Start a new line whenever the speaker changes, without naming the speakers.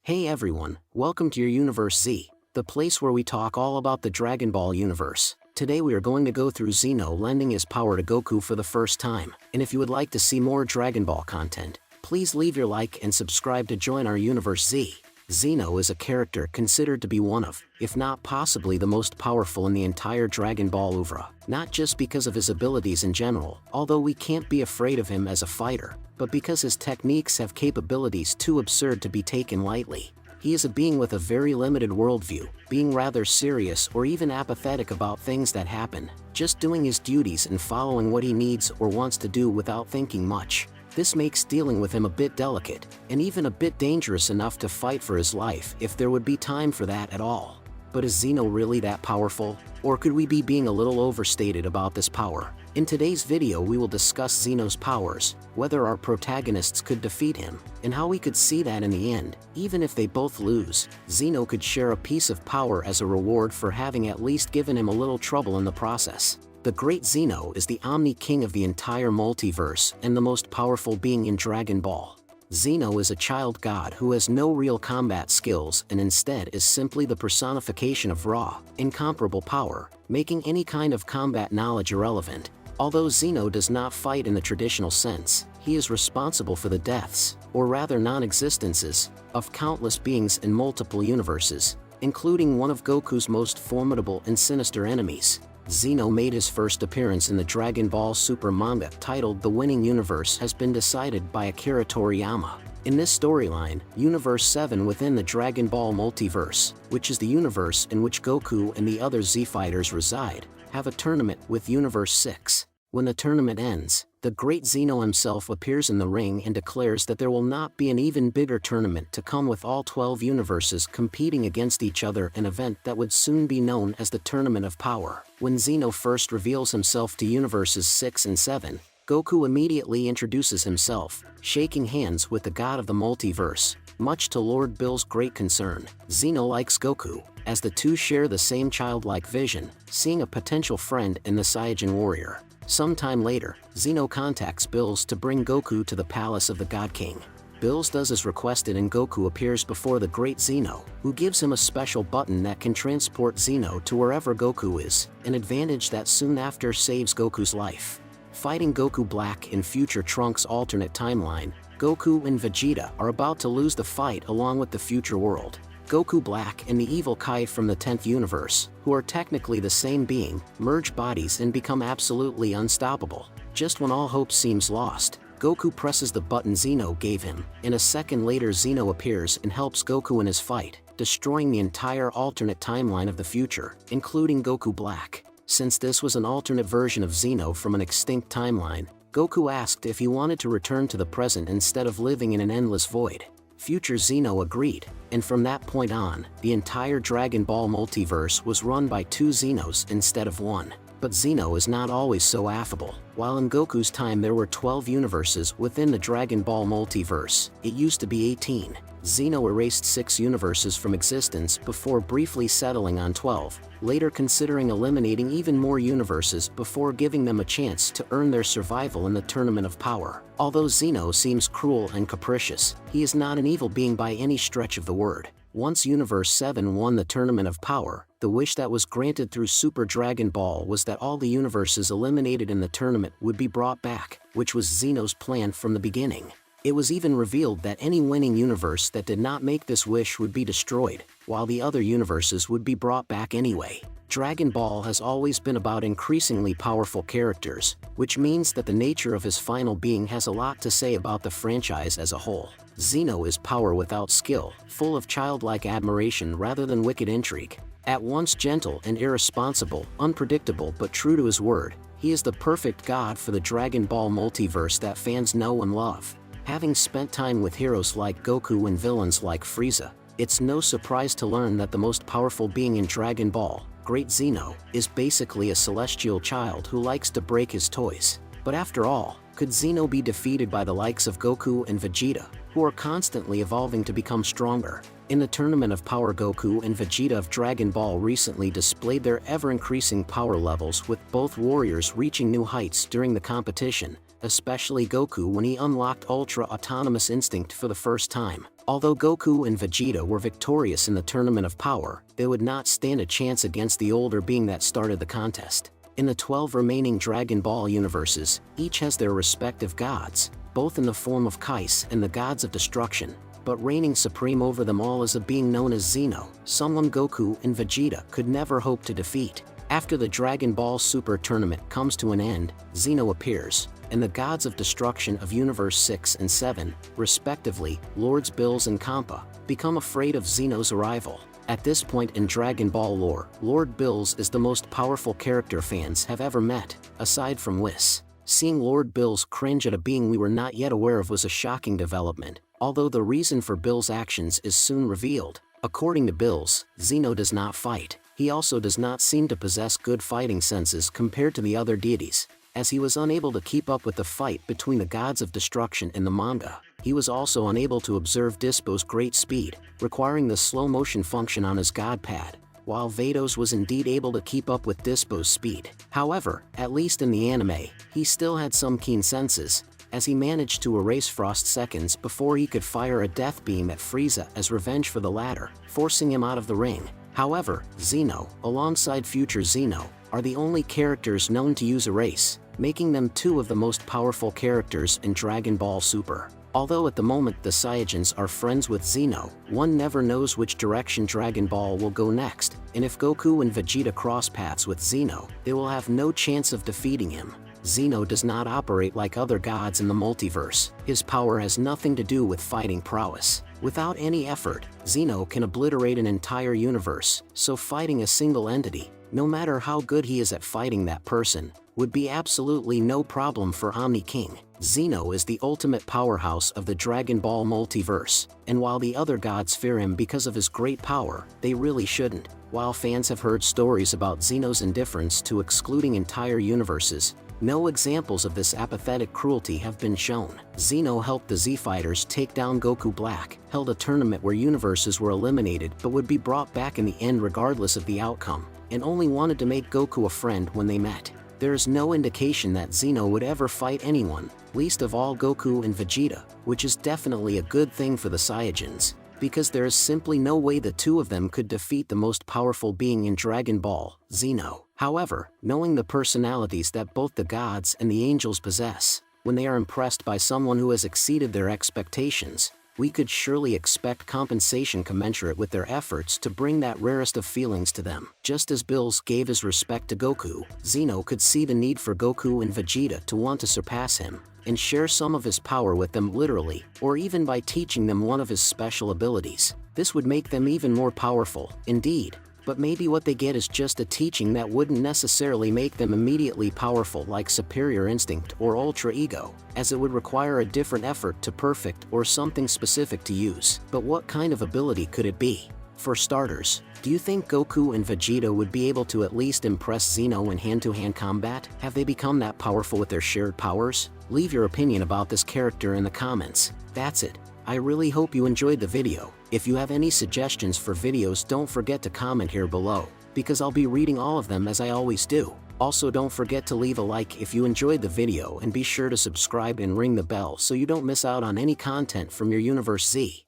Hey everyone, welcome to your Universe Z, the place where we talk all about the Dragon Ball universe. Today we are going to go through Zeno lending his power to Goku for the first time, and if you would like to see more Dragon Ball content, please leave your like and subscribe to join our Universe Z. Zeno is a character considered to be one of, if not possibly the most powerful in the entire Dragon Ball oeuvre, not just because of his abilities in general, although we can't be afraid of him as a fighter, but because his techniques have capabilities too absurd to be taken lightly. He is a being with a very limited worldview, being rather serious or even apathetic about things that happen, just doing his duties and following what he needs or wants to do without thinking much. This makes dealing with him a bit delicate, and even a bit dangerous enough to fight for his life if there would be time for that at all. But is Zeno really that powerful? Or could we be being a little overstated about this power? In today's video we will discuss Zeno's powers, whether our protagonists could defeat him, and how we could see that in the end, even if they both lose, Zeno could share a piece of power as a reward for having at least given him a little trouble in the process. The great Zeno is the Omni-King of the entire multiverse and the most powerful being in Dragon Ball. Zeno is a child god who has no real combat skills and instead is simply the personification of raw, incomparable power, making any kind of combat knowledge irrelevant. Although Zeno does not fight in the traditional sense, he is responsible for the deaths, or rather non-existences, of countless beings in multiple universes, including one of Goku's most formidable and sinister enemies. Zeno made his first appearance in the Dragon Ball Super manga titled The Winning Universe has been decided by Akira Toriyama. In this storyline, Universe 7 within the Dragon Ball multiverse, which is the universe in which Goku and the other Z-Fighters reside, have a tournament with Universe 6. When the tournament ends, the great Zeno himself appears in the ring and declares that there will not be an even bigger tournament to come with all 12 universes competing against each other, an event that would soon be known as the Tournament of Power. When Zeno first reveals himself to Universes 6 and 7, Goku immediately introduces himself, shaking hands with the god of the multiverse. Much to Lord Bill's great concern, Zeno likes Goku, as the two share the same childlike vision, seeing a potential friend in the Saiyajin warrior. Sometime later, Zeno contacts Bills to bring Goku to the palace of the God King. Bills does as requested and Goku appears before the great Zeno, who gives him a special button that can transport Zeno to wherever Goku is, an advantage that soon after saves Goku's life. Fighting Goku Black in future Trunks' alternate timeline, Goku and Vegeta are about to lose the fight along with the future world. Goku Black and the evil Kai from the 10th universe, who are technically the same being, merge bodies and become absolutely unstoppable. Just when all hope seems lost, Goku presses the button Zeno gave him, and a second later Zeno appears and helps Goku in his fight, destroying the entire alternate timeline of the future, including Goku Black. Since this was an alternate version of Zeno from an extinct timeline, Goku asked if he wanted to return to the present instead of living in an endless void. Future Zeno agreed, and from that point on, the entire Dragon Ball multiverse was run by two Zenos instead of one. But Zeno is not always so affable. While in Goku's time there were 12 universes within the Dragon Ball multiverse, it used to be 18. Zeno erased 6 universes from existence before briefly settling on 12, later considering eliminating even more universes before giving them a chance to earn their survival in the Tournament of Power. Although Zeno seems cruel and capricious, he is not an evil being by any stretch of the word. Once Universe 7 won the Tournament of Power, the wish that was granted through Super Dragon Ball was that all the universes eliminated in the tournament would be brought back, which was Zeno's plan from the beginning. It was even revealed that any winning universe that did not make this wish would be destroyed, while the other universes would be brought back anyway. Dragon Ball has always been about increasingly powerful characters, which means that the nature of his final being has a lot to say about the franchise as a whole. Zeno is power without skill, full of childlike admiration rather than wicked intrigue. At once gentle and irresponsible, unpredictable but true to his word, he is the perfect god for the Dragon Ball multiverse that fans know and love. Having spent time with heroes like Goku and villains like Frieza, it's no surprise to learn that the most powerful being in Dragon Ball, Great Zeno, is basically a celestial child who likes to break his toys. But after all, could Zeno be defeated by the likes of Goku and Vegeta, who are constantly evolving to become stronger? In the Tournament of Power, Goku and Vegeta of Dragon Ball recently displayed their ever-increasing power levels, with both warriors reaching new heights during the competition, especially Goku when he unlocked Ultra Autonomous Instinct for the first time. Although Goku and Vegeta were victorious in the Tournament of Power, they would not stand a chance against the older being that started the contest. In the 12 remaining Dragon Ball universes, each has their respective gods, both in the form of Kais and the gods of destruction, but reigning supreme over them all is a being known as Zeno, someone Goku and Vegeta could never hope to defeat. After the Dragon Ball Super Tournament comes to an end, Zeno appears, and the gods of destruction of Universe 6 and 7, respectively, Lords Bills and Kampa, become afraid of Zeno's arrival. At this point in Dragon Ball lore, Lord Bills is the most powerful character fans have ever met, aside from Whis. Seeing Lord Bills cringe at a being we were not yet aware of was a shocking development, although the reason for Bills' actions is soon revealed. According to Bills, Zeno does not fight. He also does not seem to possess good fighting senses compared to the other deities, as he was unable to keep up with the fight between the gods of destruction in the manga. He was also unable to observe Dispo's great speed, requiring the slow motion function on his god pad, while Vados was indeed able to keep up with Dispo's speed. However, at least in the anime, he still had some keen senses, as he managed to erase Frost seconds before he could fire a death beam at Frieza as revenge for the latter, forcing him out of the ring. However, Zeno, alongside future Zeno, are the only characters known to use erase, making them two of the most powerful characters in Dragon Ball Super. Although at the moment the Saiyajins are friends with Zeno, one never knows which direction Dragon Ball will go next, and if Goku and Vegeta cross paths with Zeno, they will have no chance of defeating him. Zeno does not operate like other gods in the multiverse. His power has nothing to do with fighting prowess. Without any effort, Zeno can obliterate an entire universe, so fighting a single entity, no matter how good he is at fighting that person, would be absolutely no problem for Omni King. Zeno is the ultimate powerhouse of the Dragon Ball multiverse, and while the other gods fear him because of his great power, they really shouldn't. While fans have heard stories about Zeno's indifference to excluding entire universes, no examples of this apathetic cruelty have been shown. Zeno helped the Z-Fighters take down Goku Black, held a tournament where universes were eliminated but would be brought back in the end regardless of the outcome, and only wanted to make Goku a friend when they met. There is no indication that Zeno would ever fight anyone, least of all Goku and Vegeta, which is definitely a good thing for the Saiyajins, because there is simply no way the two of them could defeat the most powerful being in Dragon Ball, Zeno. However, knowing the personalities that both the gods and the angels possess, when they are impressed by someone who has exceeded their expectations, we could surely expect compensation commensurate with their efforts to bring that rarest of feelings to them. Just as Bills gave his respect to Goku, Zeno could see the need for Goku and Vegeta to want to surpass him, and share some of his power with them literally, or even by teaching them one of his special abilities. This would make them even more powerful, indeed. But maybe what they get is just a teaching that wouldn't necessarily make them immediately powerful like Superior Instinct or Ultra Ego, as it would require a different effort to perfect or something specific to use. But what kind of ability could it be? For starters, do you think Goku and Vegeta would be able to at least impress Zeno in hand-to-hand combat? Have they become that powerful with their shared powers? Leave your opinion about this character in the comments. That's it. I really hope you enjoyed the video. If you have any suggestions for videos, don't forget to comment here below, because I'll be reading all of them as I always do. Also, don't forget to leave a like if you enjoyed the video, and be sure to subscribe and ring the bell so you don't miss out on any content from your Universe Z.